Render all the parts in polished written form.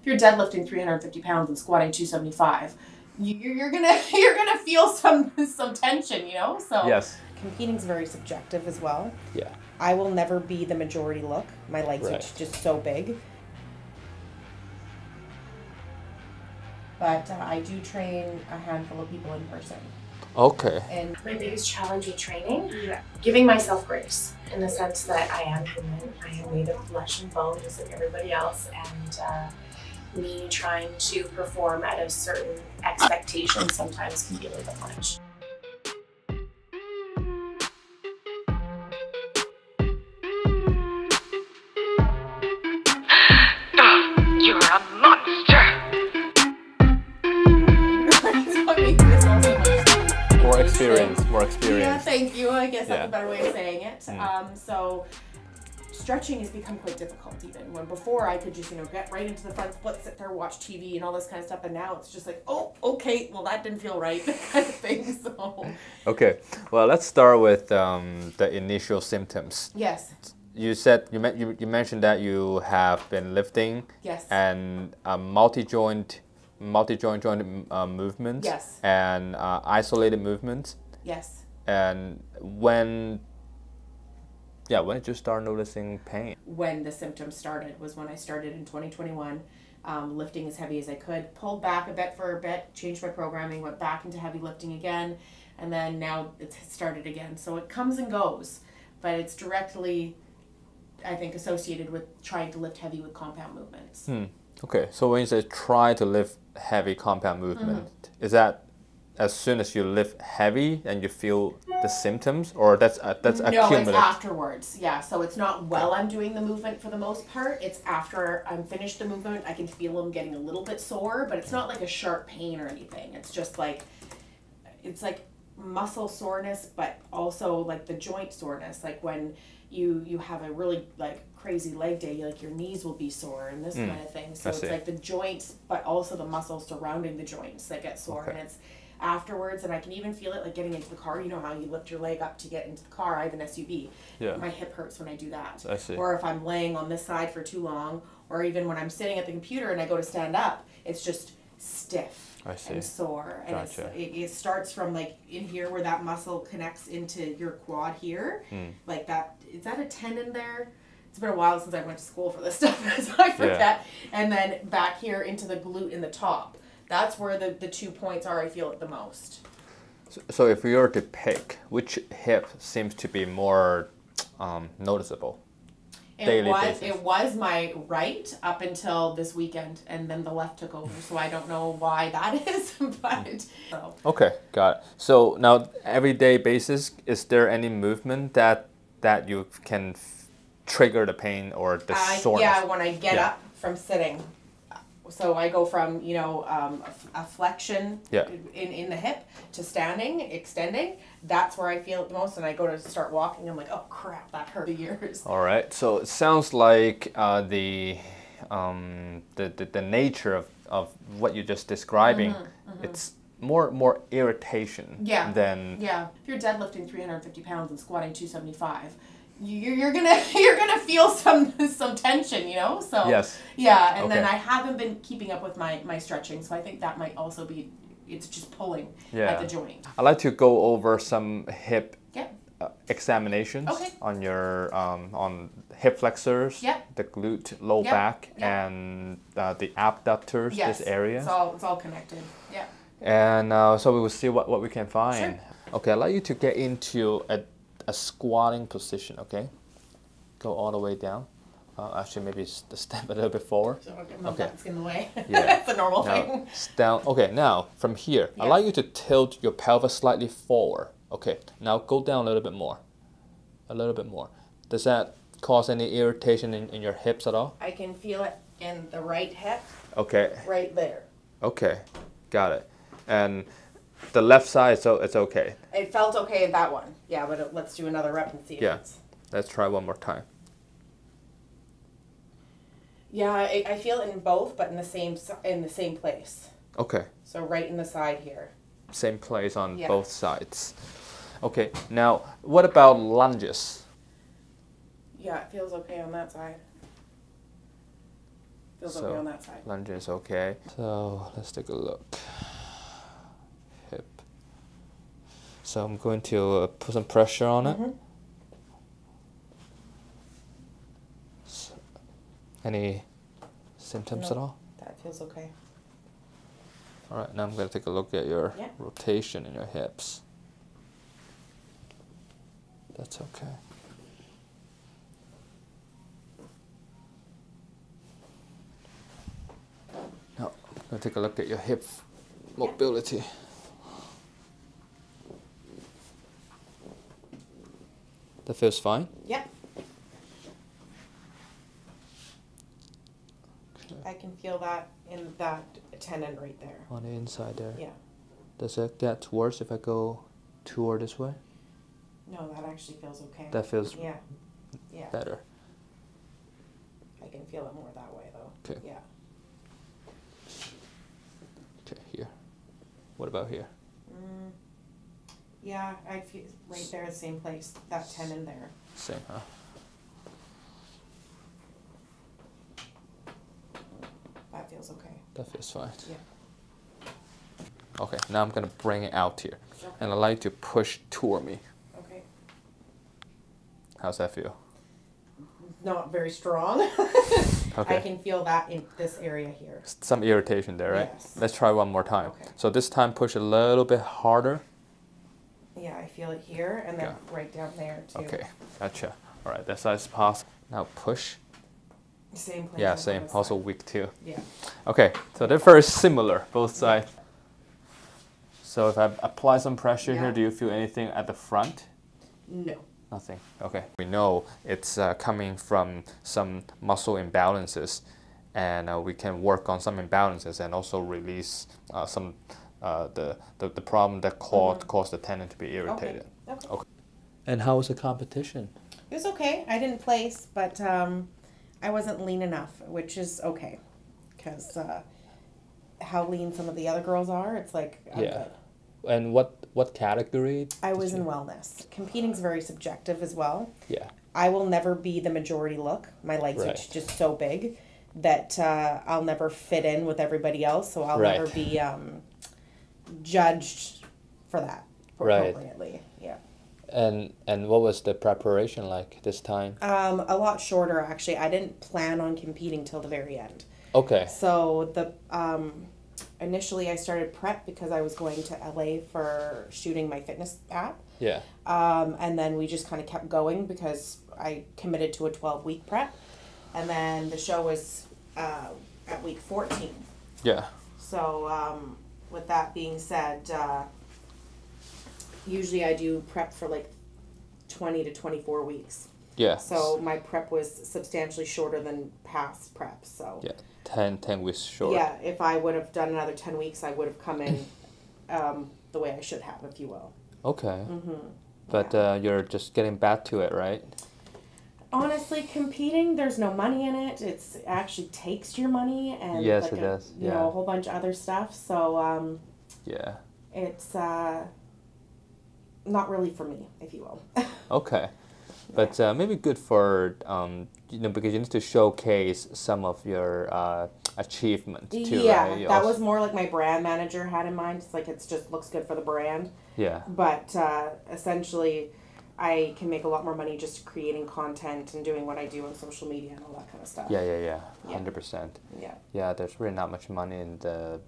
you're deadlifting 350 pounds and squatting 275, you're gonna feel some tension, you know. So yes, competing's very subjective as well. yeah. I will never be the majority look. My legs are just so big. But I do train a handful of people in person. Okay. And my biggest challenge with training, giving myself grace in the sense that I am human. I am made of flesh and bone just like everybody else, and me trying to perform at a certain expectation sometimes can be a little bit much. You're a monster! More experience. Yeah, thank you. I guess that's a better way of saying it. So stretching has become quite difficult even. When before I could just, get right into the front split, sit there, watch TV and all this kind of stuff. And now it's just like, oh, okay, well that didn't feel right kind of thing. So. Okay, well let's start with the initial symptoms. Yes. You said you mentioned that you have been lifting. Yes. And multi-joint movements. Yes. And isolated movements. Yes. And when did you start noticing pain? When the symptoms started was when I started in 2021, lifting as heavy as I could, pulled back a bit for a bit, changed my programming, went back into heavy lifting again, and then now it's started again. So it comes and goes, but it's directly, I think, associated with trying to lift heavy with compound movements. Okay, so when you say try to lift heavy compound movement, is that as soon as you lift heavy and you feel the symptoms, or that's accumulative? No, it's afterwards. Yeah, so it's not while I'm doing the movement for the most part. It's after I'm finished the movement, I can feel them getting a little bit sore, but it's not like a sharp pain or anything. It's just like, it's like muscle soreness, but also like the joint soreness. Like when you have a really like crazy leg day, like your knees will be sore and this kind of thing. So it's like the joints, but also the muscles surrounding the joints that get sore. And it's afterwards, and I can even feel it like getting into the car. You know how you lift your leg up to get into the car? I have an SUV. Yeah. My hip hurts when I do that. I see. Or if I'm laying on this side for too long, or even when I'm sitting at the computer and I go to stand up, it's just stiff and sore. And Gotcha. it starts from like in here where that muscle connects into your quad here. Like that, is that a tendon there? It's been a while since I went to school for this stuff, so I forget. Yeah. And then back here into the glute in the top. That's where the 2 points are, I feel it the most. So if you were to pick, which hip seems to be more noticeable? It was my right up until this weekend, and then the left took over. So I don't know why that is, but so. Okay, got it. So now, everyday basis, is there any movement that you can trigger the pain or the soreness? Yeah, when I get up from sitting. So I go from, a flexion in the hip to standing, extending. That's where I feel it the most. And I go to start walking. I'm like, oh crap, that hurt for years. All right. So it sounds like the nature of what you're just describing, it's more irritation than... Yeah. If you're deadlifting 350 pounds and squatting 275, you're gonna feel some tension, so and then I haven't been keeping up with my stretching, so I think that might also be, it's just pulling at the joint. I'd like to go over some hip examinations on your on hip flexors, the glute, low back, and the abductors, this area. It's all connected. And so we will see what we can find. Sure. Okay, I'd like you to get into a squatting position, okay? Go all the way down. Actually, maybe step a little bit forward. So my butt's in the way. Yeah. That's a normal thing. Down. Okay, now from here, I'd like you to tilt your pelvis slightly forward. Okay, now go down a little bit more. A little bit more. Does that cause any irritation in your hips at all? I can feel it in the right hip. Okay. Right there. Okay, got it. And the left side, so it's okay. It felt okay in that one. Yeah, but let's do another rep and see if it's... Let's try one more time. Yeah, I feel it in both, but in the same place. Okay. So right in the side here. Same place on both sides. Okay, now what about lunges? Yeah, it feels okay on that side. Feels okay on that side. Lunge is okay. So let's take a look. Hip. So I'm going to put some pressure on it. So, any symptoms at all? That feels okay. All right, now I'm going to take a look at your rotation in your hips. That's okay. Now, I'm going to take a look at your hip mobility. That feels fine? Yep. I can feel that in that tendon right there. On the inside there? Yeah. Does it get worse if I go toward this way? No, that actually feels okay. That feels yeah. better. I can feel it more that way though. Okay. Yeah. Okay, here. What about here? Yeah, I feel right there, the same place. That tendon there. Same, huh? That feels okay. That feels fine. Yeah. Okay, now I'm gonna bring it out here. Okay. And I'd like you to push toward me. Okay. How's that feel? Not very strong. Okay. I can feel that in this area here. Some irritation there, right? Yes. Let's try one more time. Okay. So this time push a little bit harder. Yeah, I feel it here and then right down there too. Okay, gotcha. All right, that side's possible. Now push. Same place. Yeah, on same. this Also side. weak too. Yeah. Okay, so they're very similar, both sides. So if I apply some pressure here, do you feel anything at the front? No. Nothing. Okay. We know it's coming from some muscle imbalances, and we can work on some imbalances and also release some the problem that caused the tendon to be irritated. Okay. And how was the competition? It was okay. I didn't place, but I wasn't lean enough, which is okay, because how lean some of the other girls are, it's like I'm good. And what category? I was in wellness. Competing's very subjective as well. Yeah. I will never be the majority look. My legs are just so big that I'll never fit in with everybody else, so I'll never be judged for that appropriately. Yeah. And what was the preparation like this time? A lot shorter actually. I didn't plan on competing till the very end. Okay. So the initially I started prep because I was going to LA for shooting my fitness app. Yeah. And then we just kind of kept going because I committed to a 12-week prep. And then the show was at week 14. Yeah. So with that being said, usually I do prep for like 20 to 24 weeks. Yeah. So my prep was substantially shorter than past preps. So yeah, 10 weeks short. Yeah, if I would have done another 10 weeks, I would have come in the way I should have, if you will. Okay. But you're just getting back to it, right? Honestly, competing, there's no money in it. It actually takes your money and yes, like it does. You know, a whole bunch of other stuff. So yeah, it's not really for me, if you will. Okay. But maybe good for because you need to showcase some of your achievement too. Yeah, right? that was more like my brand manager had in mind. It's like it just looks good for the brand. Yeah. But essentially, I can make a lot more money just creating content and doing what I do on social media and all that kind of stuff. Yeah. 100%. Yeah. Yeah, there's really not much money in the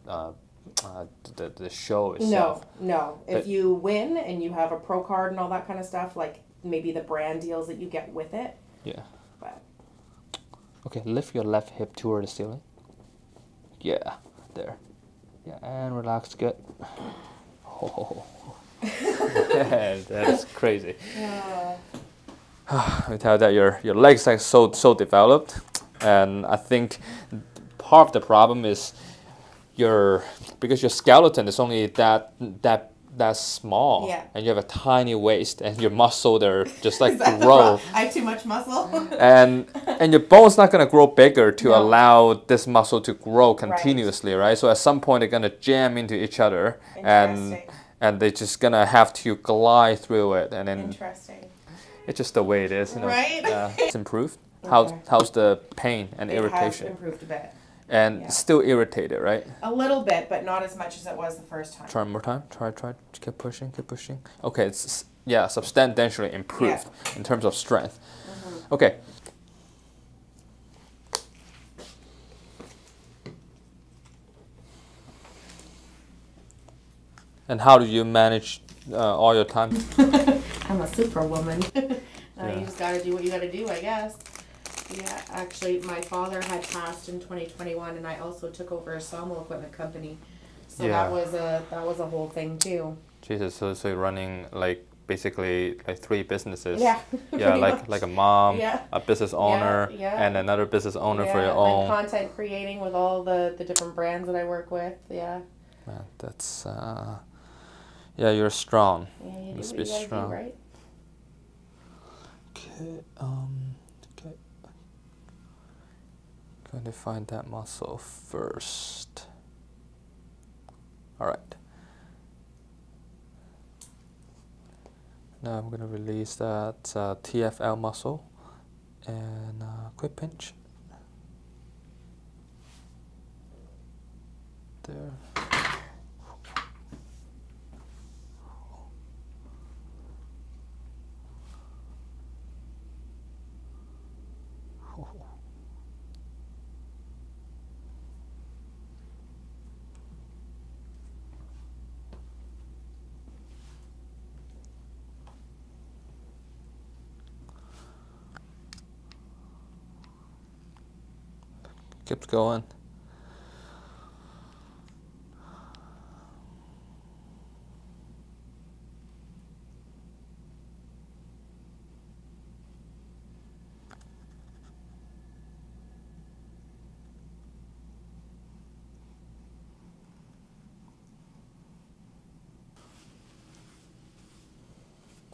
show itself. No. If you win and you have a pro card and all that kind of stuff, like maybe the brand deals that you get with it. Yeah. But okay, lift your left hip toward the ceiling. Yeah, there. Yeah, and relax. Good. Oh, that is crazy. I tell you that your legs are so developed, and I think part of the problem is because your skeleton is only that small, and you have a tiny waist, and your muscle they're just like grow. I have too much muscle. and your bone's not gonna grow bigger to allow this muscle to grow continuously, right? So at some point they're gonna jam into each other, and they're just gonna have to glide through it, and then Interesting. it's just the way it is, you know. Right? It's improved. How's the pain and irritation? It has improved a bit. And Yeah. still irritated, right? A little bit, but not as much as it was the first time. Try one more time. Try. Keep pushing. Okay, it's substantially improved in terms of strength. Okay. And how do you manage all your time? I'm a superwoman. You just gotta do what you gotta do, I guess. Yeah, actually, my father had passed in 2021, and I also took over a sawmill equipment company. So that was a whole thing too. Jesus, so you're running like basically like 3 businesses. Yeah. Yeah, like a mom, Yeah. a business owner, and another business owner for your own. Like content creating with all the different brands that I work with. Yeah. Man, that's you're strong. Yeah, you Must do be what you strong. gotta do, right? Okay, okay. Going to find that muscle first. All right. Now I'm going to release that TFL muscle and quick pinch. There. Keeps going.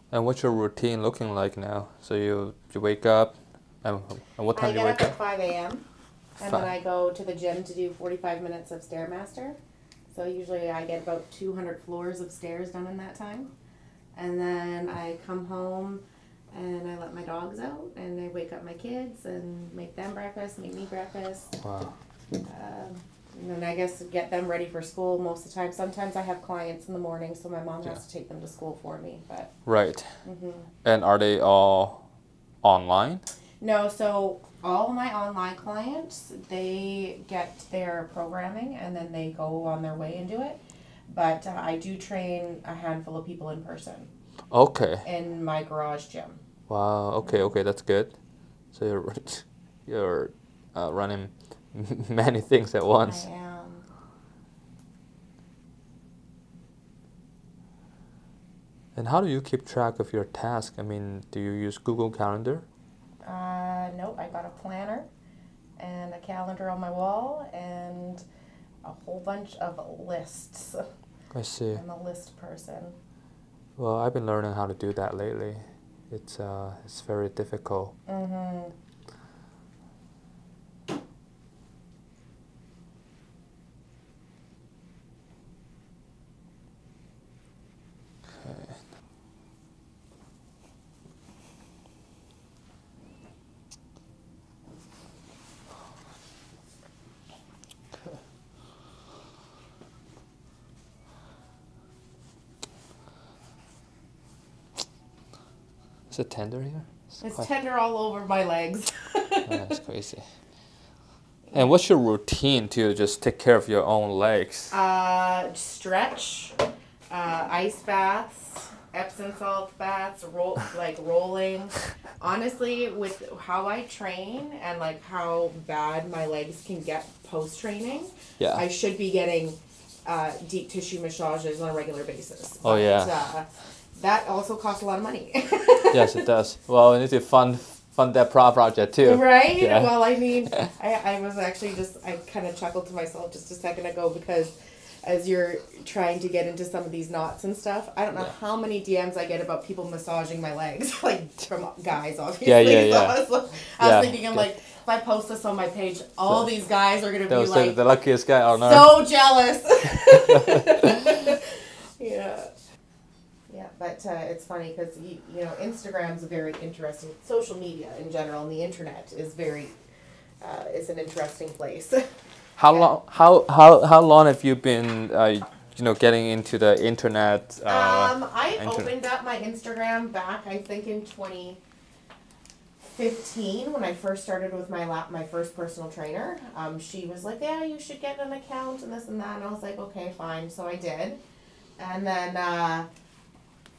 And what's your routine looking like now? So you wake up, and what time do you wake up? up? I get up at 5 a.m. and then I go to the gym to do 45 minutes of Stairmaster. So usually I get about 200 floors of stairs done in that time. And then I come home and I let my dogs out and I wake up my kids and make them breakfast, make me breakfast. Wow. And then I guess get them ready for school most of the time. Sometimes I have clients in the morning, so my mom has to take them to school for me. But Right. And are they all online? no, so all my online clients, they get their programming and then they go on their way and do it. But I do train a handful of people in person Okay. in my garage gym. Wow. Okay. That's good. So you're running many things at once. I am. And how do you keep track of your task? I mean, do you use Google Calendar? Nope, I got a planner and a calendar on my wall and a whole bunch of lists. I see. I'm a list person. Well, I've been learning how to do that lately. It's very difficult. Mm-hmm. Okay. Is it tender here? It's tender all over my legs. That's crazy. And what's your routine to just take care of your own legs? Stretch, ice baths, Epsom salt baths, rolling. Honestly, with how I train and like how bad my legs can get post training, I should be getting deep tissue massages on a regular basis. Oh, yeah. That also costs a lot of money. Yes, it does. Well, we need to fund that project too. Right? Yeah. Well, I mean, I was actually I kind of chuckled to myself just a second ago because as you're trying to get into some of these knots and stuff, I don't know how many DMs I get about people massaging my legs, like from guys, obviously. Yeah. So I was thinking, I'm like, if I post this on my page, all these guys are going to be like, the luckiest guy on earth. so jealous. Yeah, but it's funny because, you know, Instagram's a very interesting, social media in general, and the internet is very, is an interesting place. How long? How long have you been? You know, getting into the internet. I opened up my Instagram back, I think, in 2015 when I first started with my first personal trainer. She was like, "Yeah, you should get an account and this and that," and I was like, "Okay, fine." So I did, and then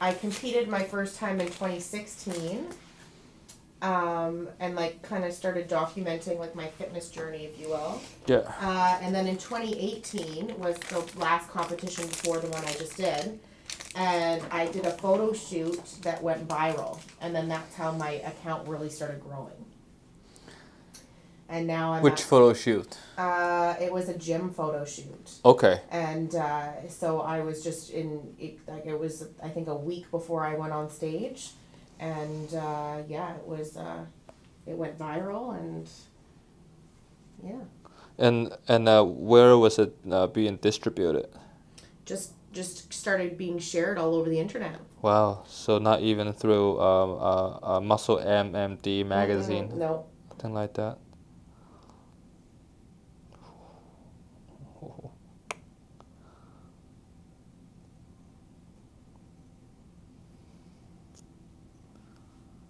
I competed my first time in 2016. And like kind of started documenting like my fitness journey, if you will. Yeah. And then in 2018 was the last competition before the one I just did. And I did a photo shoot that went viral. And then that's how my account really started growing. And now I'm Which photo shoot? It was a gym photo shoot. Okay. And so I was just it was, I think, a week before I went on stage. And yeah, it went viral, and yeah. And where was it being distributed? Just started being shared all over the internet. Wow. So not even through Muscle MMD magazine. No. Nothing like that.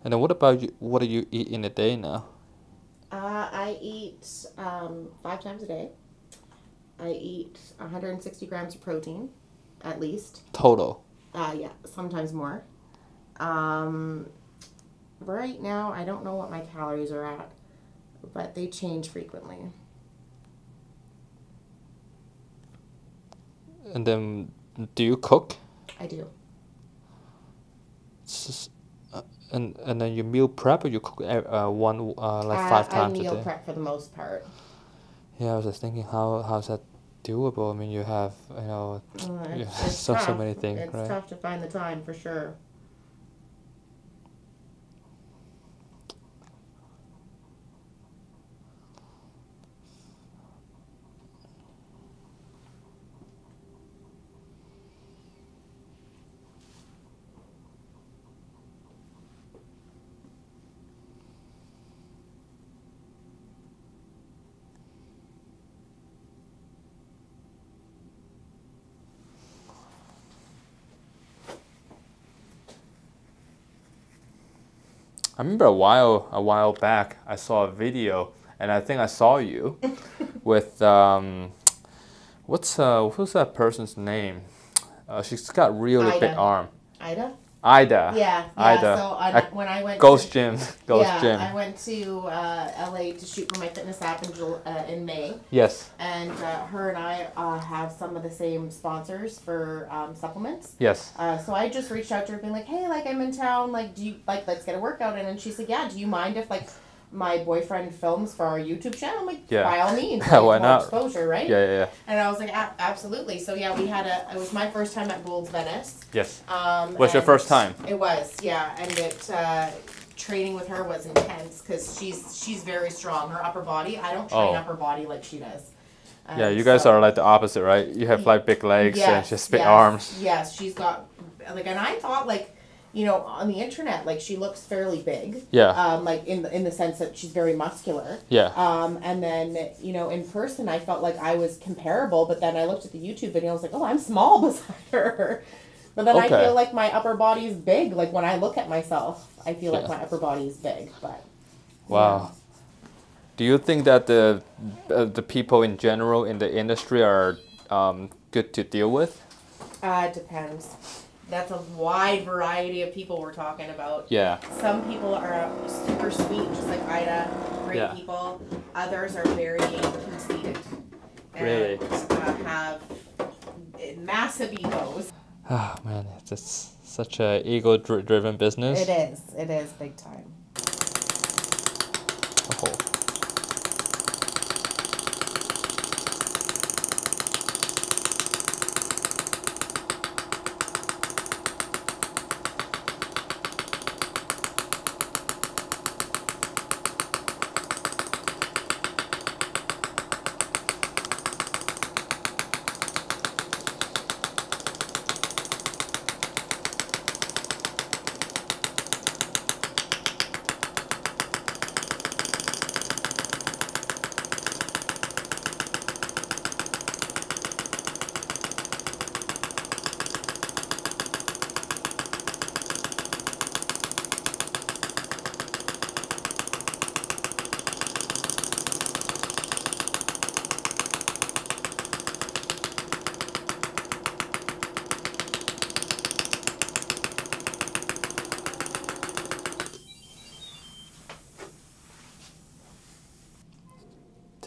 And then what about you? What do you eat in a day now? I eat 5 times a day. I eat 160 grams of protein, at least. Total. Yeah, sometimes more. Right now, I don't know what my calories are at, but they change frequently. And then, do you cook? I do. And then you meal prep, or you cook like 5 times a day? I meal prep for the most part. Yeah, I was just thinking, how's that doable? I mean, you have It's so tough. many things, It's right? tough to find the time for sure. I remember a while back, I saw a video, and I think I saw you with who's that person's name? She's got really big Ida. arm. Ida? Ida. Yeah. Ida. So when I went Ghost to, Gym. Ghost Gym. I went to LA to shoot for my fitness app in May. Yes. And her and I have some of the same sponsors for supplements. Yes. So I just reached out to her being like, "Hey, like I'm in town, like do you like let's get a workout in?" And she said, "Yeah, do you mind if like my boyfriend films for our YouTube channel?" I'm like, Yeah. "By all means, like, Why more not? exposure, right?" Yeah. And I was like, "Absolutely." So yeah, it was my first time at Bowls Venice. Yes. Was your And first time? It was, yeah, and training with her was intense because she's very strong. Her upper body, I don't train upper body like she does. Yeah, you guys are like the opposite, right? You have like big legs and just big arms. Yes, she's got like, and I thought like, on the internet, like she looks fairly big. Yeah. Like in the sense that she's very muscular. Yeah. And then in person I felt like I was comparable, but then I looked at the YouTube video and I was like, oh, I'm small beside her. But then I feel like my upper body is big. Like when I look at myself, I feel like my upper body is big. But wow. Do you think that the people in general in the industry are good to deal with? It depends. That's a wide variety of people we're talking about. Yeah. Some people are super sweet, just like Ida, great people. Others are very conceited. Really? And have massive egos. Oh man, it's just such a ego-driven business. It is big time. Oh.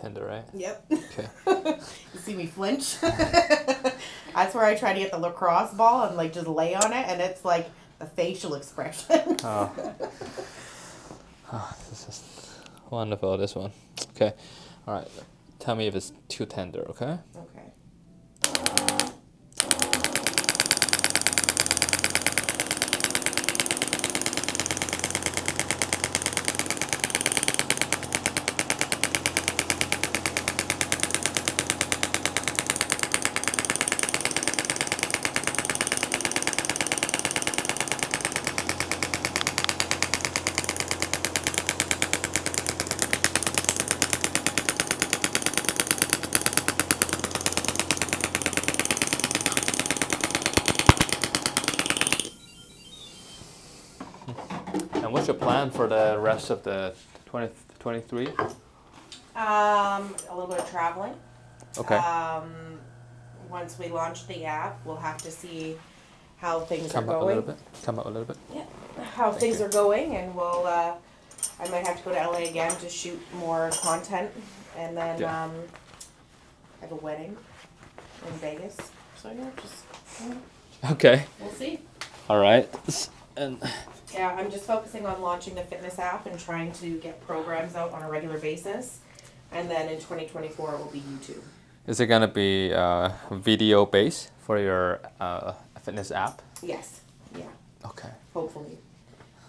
tender, right? Yep. Okay. You see me flinch? That's where I try to get the lacrosse ball and like just lay on it, and it's like the facial expression. Oh. Oh, this is wonderful, this one. Okay. All right. Tell me if it's too tender, okay? Okay. And what's your plan for the rest of the 2023? A little bit of traveling. Okay. Once we launch the app, we'll have to see how things Come are up going. a little bit. Come up a little bit. Yeah, how things are going, and we'll. I might have to go to LA again to shoot more content, and then Yeah. I have a wedding in Vegas. So yeah, just Okay. we'll see. All right. And Yeah, I'm just focusing on launching the fitness app and trying to get programs out on a regular basis, and then in 2024 it will be YouTube. is it gonna be video based for your fitness app? Yes. Yeah. Okay. Hopefully.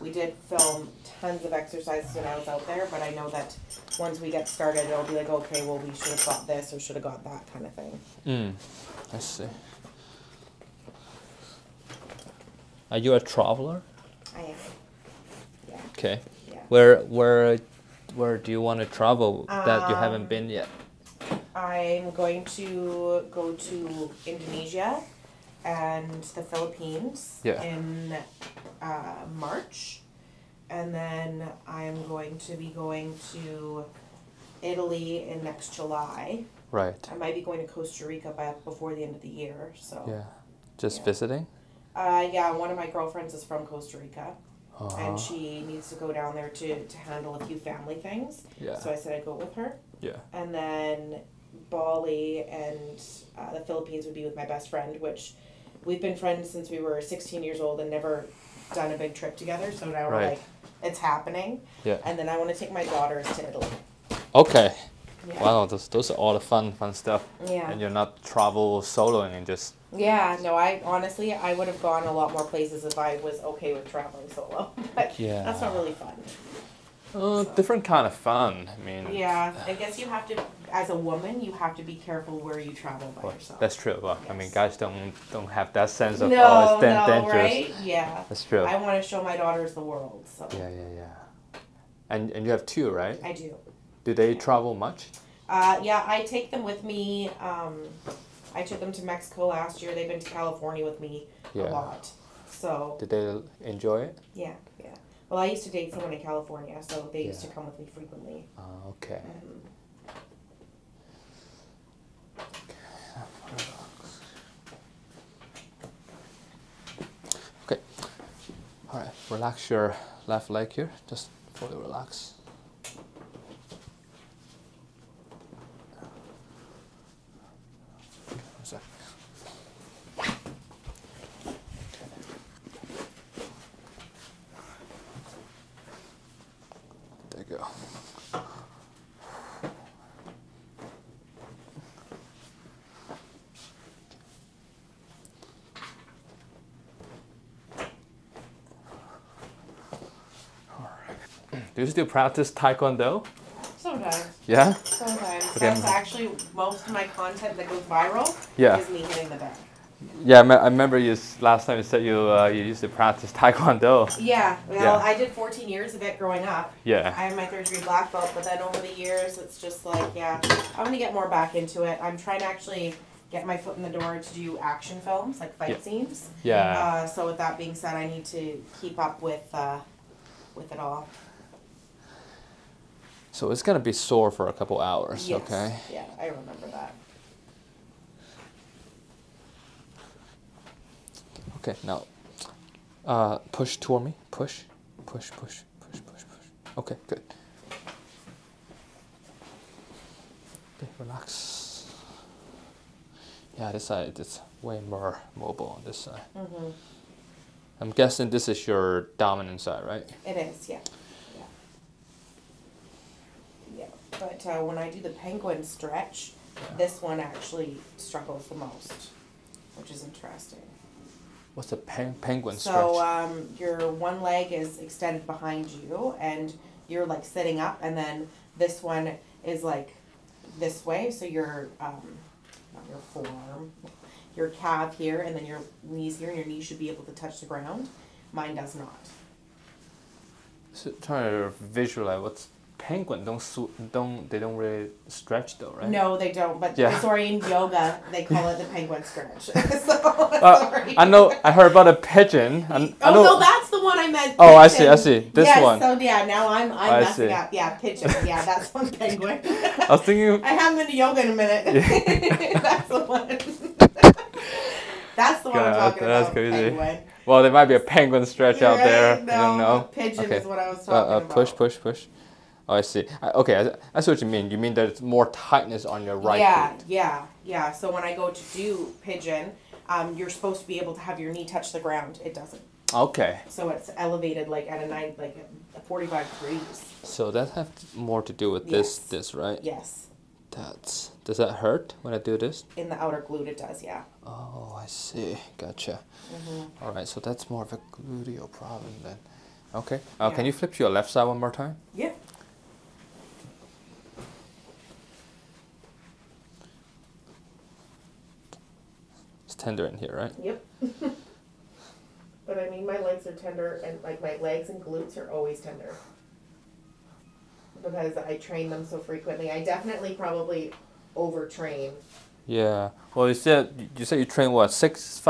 We did film tons of exercises when I was out there, but I know that once we get started, it'll be like, okay, well, we should have got this or should have got that kind of thing. I see. Are you a traveler? I am. Yeah. Okay. Yeah. Where do you want to travel that you haven't been yet? I'm going to go to Indonesia and the Philippines in March. And then I'm going to be going to Italy in next July. Right. I might be going to Costa Rica before the end of the year. So. Yeah. Just Yeah. visiting? Yeah, one of my girlfriends is from Costa Rica. And she needs to go down there to handle a few family things. Yeah. So I said I'd go with her. Yeah. And then Bali and the Philippines would be with my best friend, which we've been friends since we were 16 years old and never done a big trip together. So now we're like, it's happening. Yeah. And then I want to take my daughters to Italy. Okay. Yeah. Wow, those are all the fun stuff. Yeah. And you're not travel soloing and just. Yeah, no, I honestly would have gone a lot more places if I was okay with traveling solo. But Yeah. that's not really fun. Different kind of fun. I mean. Yeah, I guess you have to, as a woman, you have to be careful where you travel by yourself. That's true. Well, I mean, guys don't have that sense of No, it's no, dangerous. right? Yeah. That's true. I want to show my daughters the world, so. Yeah. And you have two, right? I do. Do they travel much? Yeah, I take them with me. I took them to Mexico last year. They've been to California with me a lot. So. Did they enjoy it? Yeah. Well, I used to date someone in California, so they used to come with me frequently. Okay. Okay. All right. Relax your left leg here. Just fully relax. One sec. There you go. Do you still practice Taekwondo? Sometimes. Yeah? Sometimes. Okay. That's actually most of my content that goes viral is me hitting the deck. Yeah, I remember last time you said you used to practice Taekwondo. Yeah, well, I did 14 years of it growing up. Yeah. I have my third degree black belt, but then over the years, it's just like, I'm going to get more back into it. I'm trying to actually get my foot in the door to do action films, like fight scenes. Yeah. So with that being said, I need to keep up with it all. So it's going to be sore for a couple hours, Yes. okay? Yeah, I remember that. Okay, now push toward me. Push. Okay, good. relax. Yeah, this side is way more mobile on this side. I'm guessing this is your dominant side, right? It is, yeah. Yeah. But when I do the penguin stretch, this one actually struggles the most, which is interesting. What's the penguin stretch? So your one leg is extended behind you, and you're like sitting up, and then this one is like this way. So your not your forearm, your calf here, and then your knees here, and your knees should be able to touch the ground. Mine does not. So trying to visualize what's penguin they don't really stretch though, right? No, they don't. But Yeah. Brazilian yoga, they call it the penguin stretch. So, sorry. I know. I heard about a pigeon. I know. No, that's the one I meant. Oh, I pigeon. see. This yes, one. So yeah, now I'm messing see. up. Yeah, pigeon. Yeah, that's one penguin. I was thinking. I haven't been to yoga in a minute. That's the one. That's the one I'm talking that's about. crazy. Penguin. Well, there might be a penguin stretch out there. No, I don't know. Pigeon Okay. is what I was talking Push. about. Oh, I see. Okay, I see what you mean. You mean there's more tightness on your right foot. Yeah. So when I go to do pigeon, you're supposed to be able to have your knee touch the ground. It doesn't. Okay. So it's elevated like at a 45 degrees. So that have more to do with Yes. this, right? Yes. Does that hurt when I do this? In the outer glute, it does. Yeah. Oh, I see. Gotcha. All right, so that's more of a gluteal problem then. Okay. Can you flip to your left side one more time? Yeah. It's tender in here, right? Yep. But I mean, my legs are tender, and like my legs and glutes are always tender because I train them so frequently. I definitely probably overtrain. Yeah. Well, you said you train what 6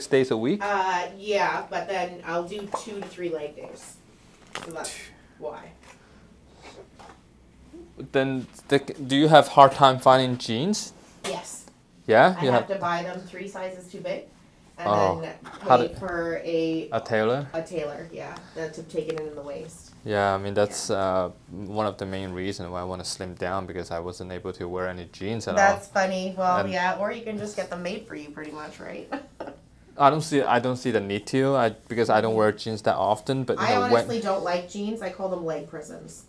days a week? Yeah, but then I'll do 2 to 3 leg days. So that's why. Then do you have hard time finding jeans? Yes. Yeah. I have to buy them 3 sizes too big, and then How pay for a tailor. A tailor, yeah, to take it in the waist. Yeah, I mean that's one of the main reasons why I want to slim down, because I wasn't able to wear any jeans at all. That's funny. Well, And- yeah, or you can just get them made for you, pretty much, right? I don't see the need to. Because I don't wear jeans that often. But you I know, honestly don't like jeans. I call them leg prisons.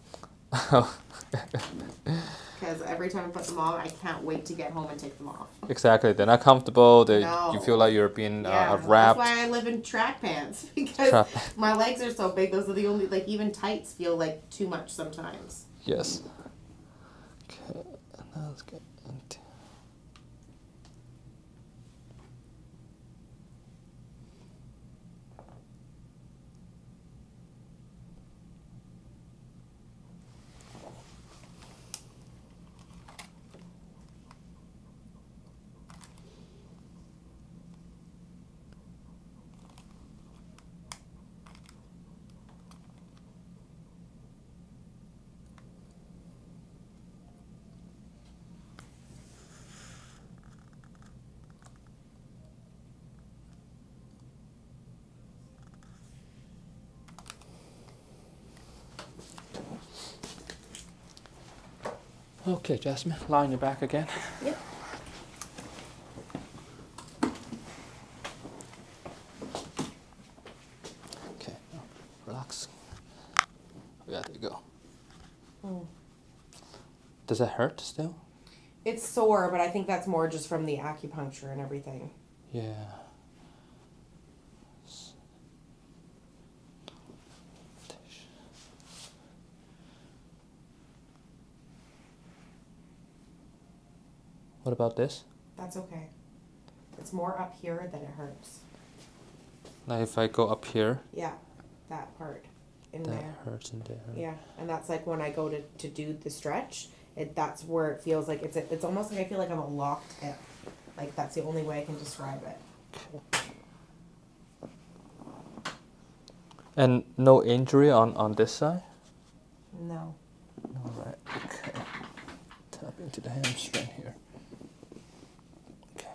Because every time I put them on, I can't wait to get home and take them off. Exactly, they're not comfortable. No. You feel like you're being That's wrapped. why I live in track pants. Because my legs are so big. Those are the only, like, even tights feel like too much sometimes. Yes. Okay, now let's get into. Okay, Jasmine, lie on your back again. Yep. Okay, now relax. Yeah, there you go. Does that hurt still? It's sore, but I think that's more just from the acupuncture and everything. Yeah. What about this? That's okay. It's more up here than it hurts. Now if I go up here, Yeah, that part in that there. hurts in there. Yeah, and that's like when I go to do the stretch, that's where it feels like it's almost like I feel like I'm a locked hip. Like that's the only way I can describe it. And no injury on this side? No. All right. Okay. Tap into the hamstring here. Okay.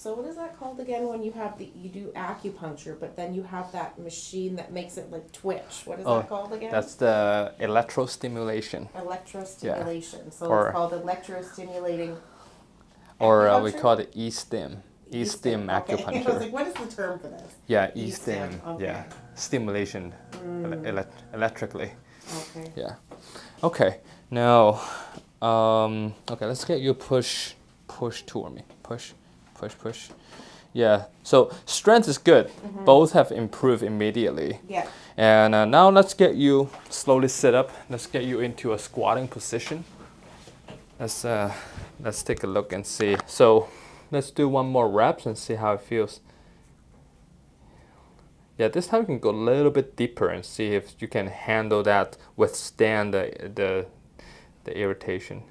So what is that called again when you have you do acupuncture, but then you have that machine that makes it like twitch? What is that called again? That's the electrostimulation. Electrostimulation. Yeah. So Or, it's called electrostimulating. Or we call it E-stim. E-stim Acupuncture. I was like, what is the term for this? Yeah, E-stim. E-stim. Okay. Yeah, stimulation electrically. Okay. Yeah. Okay. Now, okay, let's get you push toward me. Push. Yeah. So strength is good. Both have improved immediately. Yeah. And now let's get you slowly sit up. Let's get you into a squatting position. Let's take a look and see. So let's do one more reps and see how it feels. Yeah, this time you can go a little bit deeper and see if you can handle that, withstand the irritation.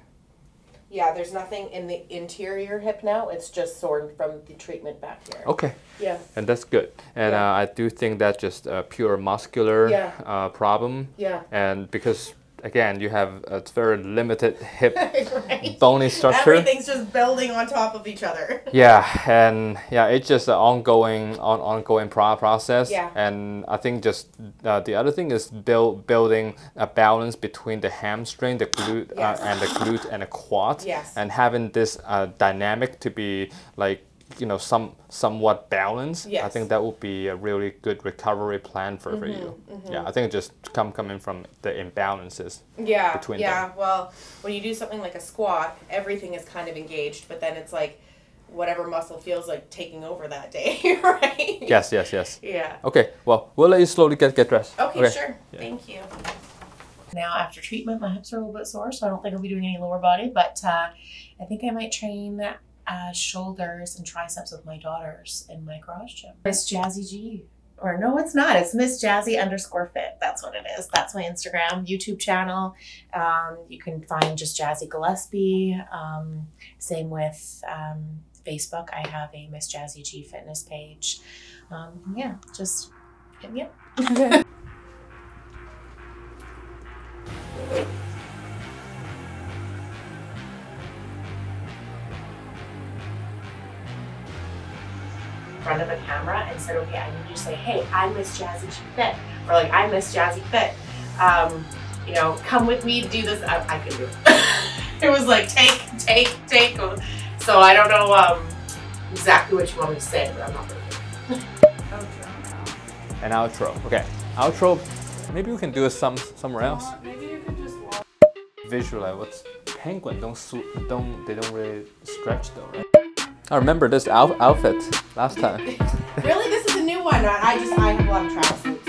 Yeah, there's nothing in the interior hip now. It's just sore from the treatment back here. Okay. Yeah. And that's good. And I do think that's just a pure muscular problem. Yeah. And because, again, you have a very limited hip Right. bony structure. Everything's just building on top of each other. Yeah, and yeah, it's just an ongoing process. Yeah. And I think just the other thing is building a balance between the hamstring, the glute, and the glute and the quad. Yes. And having this dynamic to be like, you know, somewhat balanced. Yes. I think that would be a really good recovery plan for you. Yeah, I think just coming from the imbalances. Yeah, between yeah. them. Well, when you do something like a squat, everything is kind of engaged, but then it's like whatever muscle feels like taking over that day, right? Yes. Yeah. Okay, well, we'll let you slowly get dressed. Okay, sure. Yeah. Thank you. Now, after treatment, my hips are a little bit sore, so I don't think I'll be doing any lower body, but I think I might train shoulders and triceps with my daughters in my garage gym. Miss Jazzy G. Or no, it's not. It's Miss Jazzy_fit. That's what it is. That's my Instagram, YouTube channel. You can find just Jazzy Gillespie. Same with Facebook. I have a Miss Jazzy G fitness page. Yeah, just hit me up. Front of the camera and said, okay, I need you to say, hey, I'm Miss Jazzy G Fit, or like, I'm Miss Jazzy Fit. You know, come with me to do this. I could do it. It was like, take. So I don't know exactly what you want me to say, but I'm not going to do it. An outro. Okay, outro. Maybe we can do it somewhere else. Maybe you could just walk. Visualize what's penguin they don't really stretch though, right? I remember this outfit last time. Really? This is a new one. I have a lot of travel.